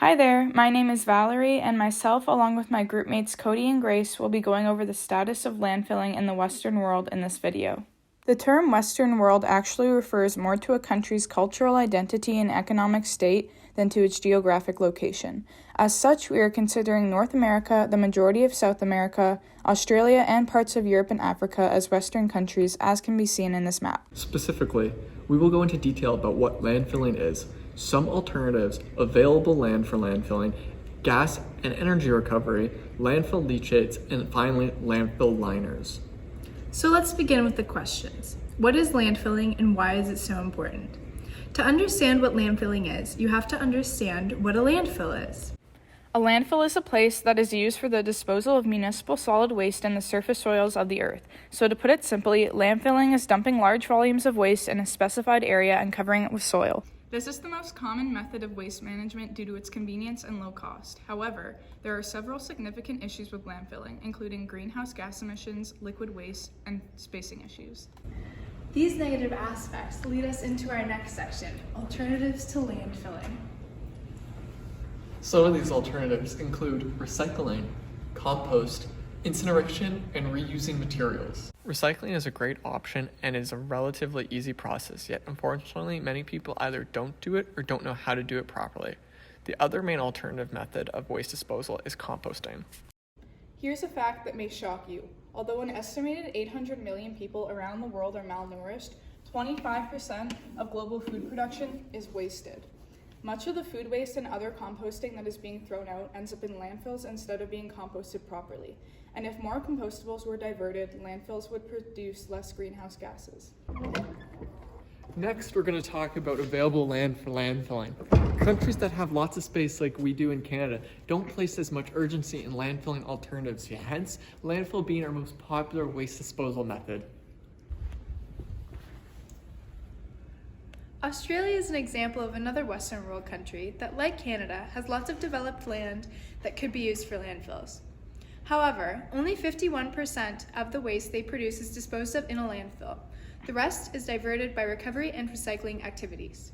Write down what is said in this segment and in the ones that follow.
Hi there, my name is Valerie, and myself, along with my group mates Cody and Grace, will be going over the status of landfilling in the Western world in this video. The term Western world actually refers more to a country's cultural identity and economic state than to its geographic location. As such, we are considering North America, the majority of South America, Australia, and parts of Europe and Africa as Western countries, as can be seen in this map. Specifically, we will go into detail about what landfilling is, some alternatives, available land for landfilling, gas and energy recovery, landfill leachates, and finally, landfill liners. So let's begin with the questions. What is landfilling and why is it so important? To understand what landfilling is, you have to understand what a landfill is. A landfill is a place that is used for the disposal of municipal solid waste in the surface soils of the earth. So to put it simply, landfilling is dumping large volumes of waste in a specified area and covering it with soil. This is the most common method of waste management due to its convenience and low cost. However, there are several significant issues with landfilling, including greenhouse gas emissions, liquid waste, and spacing issues. These negative aspects lead us into our next section, alternatives to landfilling. Some of these alternatives include recycling, compost, incineration, and reusing materials. Recycling is a great option and is a relatively easy process, yet unfortunately many people either don't do it or don't know how to do it properly. The other main alternative method of waste disposal is composting. Here's a fact that may shock you. Although an estimated 800 million people around the world are malnourished, 25% of global food production is wasted. Much of the food waste and other composting that is being thrown out ends up in landfills instead of being composted properly. And if more compostables were diverted, landfills would produce less greenhouse gases. Next, we're going to talk about available land for landfilling. Countries that have lots of space like we do in Canada don't place as much urgency in landfilling alternatives, hence landfill being our most popular waste disposal method. Australia is an example of another Western world country that, like Canada, has lots of developed land that could be used for landfills. However, only 51% of the waste they produce is disposed of in a landfill. The rest is diverted by recovery and recycling activities.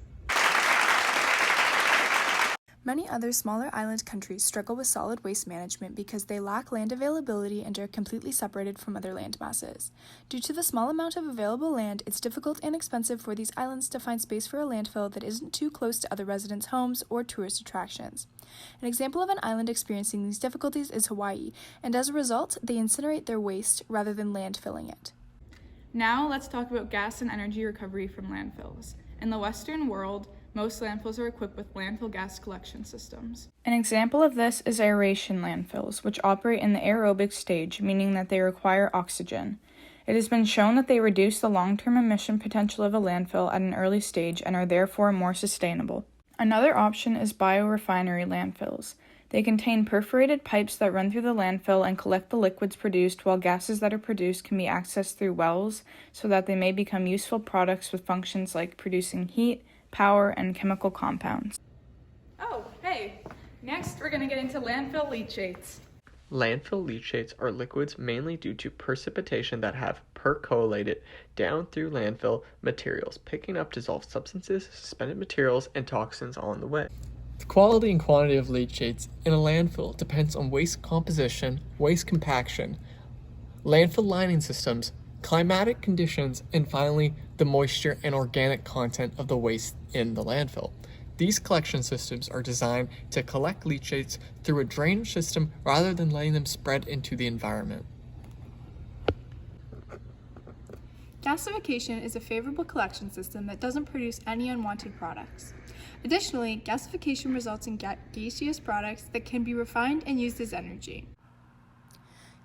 Many other smaller island countries struggle with solid waste management because they lack land availability and are completely separated from other land masses. Due to the small amount of available land, it's difficult and expensive for these islands to find space for a landfill that isn't too close to other residents' homes or tourist attractions. An example of an island experiencing these difficulties is Hawaii, and as a result, they incinerate their waste rather than landfilling it. Now let's talk about gas and energy recovery from landfills. In the Western world, most landfills are equipped with landfill gas collection systems. An example of this is aeration landfills, which operate in the aerobic stage, meaning that they require oxygen. It has been shown that they reduce the long-term emission potential of a landfill at an early stage and are therefore more sustainable. Another option is biorefinery landfills. They contain perforated pipes that run through the landfill and collect the liquids produced, while gases that are produced can be accessed through wells so that they may become useful products with functions like producing heat, power, and chemical compounds. Oh, hey! Next, we're going to get into landfill leachates. Landfill leachates are liquids mainly due to precipitation that have percolated down through landfill materials, picking up dissolved substances, suspended materials, and toxins on the way. The quality and quantity of leachates in a landfill depends on waste composition, waste compaction, landfill lining systems, climatic conditions, and finally, the moisture and organic content of the waste in the landfill. These collection systems are designed to collect leachates through a drainage system rather than letting them spread into the environment. Gasification is a favorable collection system that doesn't produce any unwanted products. Additionally, gasification results in gaseous products that can be refined and used as energy.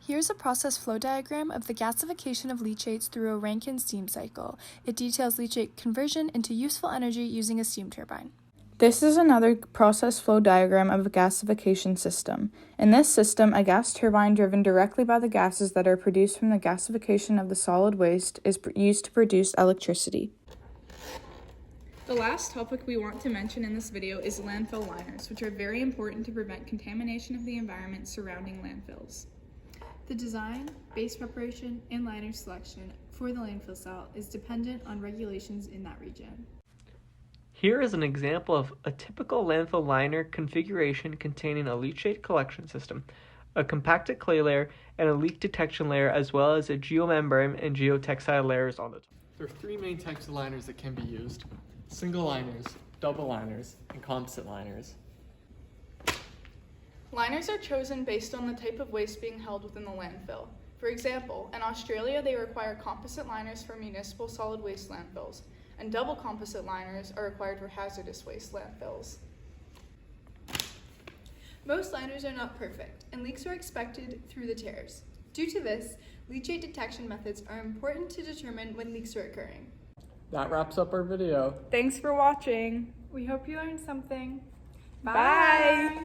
Here's a process flow diagram of the gasification of leachates through a Rankine steam cycle. It details leachate conversion into useful energy using a steam turbine. This is another process flow diagram of a gasification system. In this system, a gas turbine driven directly by the gases that are produced from the gasification of the solid waste is used to produce electricity. The last topic we want to mention in this video is landfill liners, which are very important to prevent contamination of the environment surrounding landfills. The design, base preparation, and liner selection for the landfill cell is dependent on regulations in that region. Here is an example of a typical landfill liner configuration containing a leachate collection system, a compacted clay layer, and a leak detection layer, as well as a geomembrane and geotextile layers on the top. There are three main types of liners that can be used: single liners, double liners, and composite liners. Liners are chosen based on the type of waste being held within the landfill. For example, in Australia, they require composite liners for municipal solid waste landfills, and double composite liners are required for hazardous waste landfills. Most liners are not perfect, and leaks are expected through the tears. Due to this, leachate detection methods are important to determine when leaks are occurring. That wraps up our video. Thanks for watching. We hope you learned something. Bye.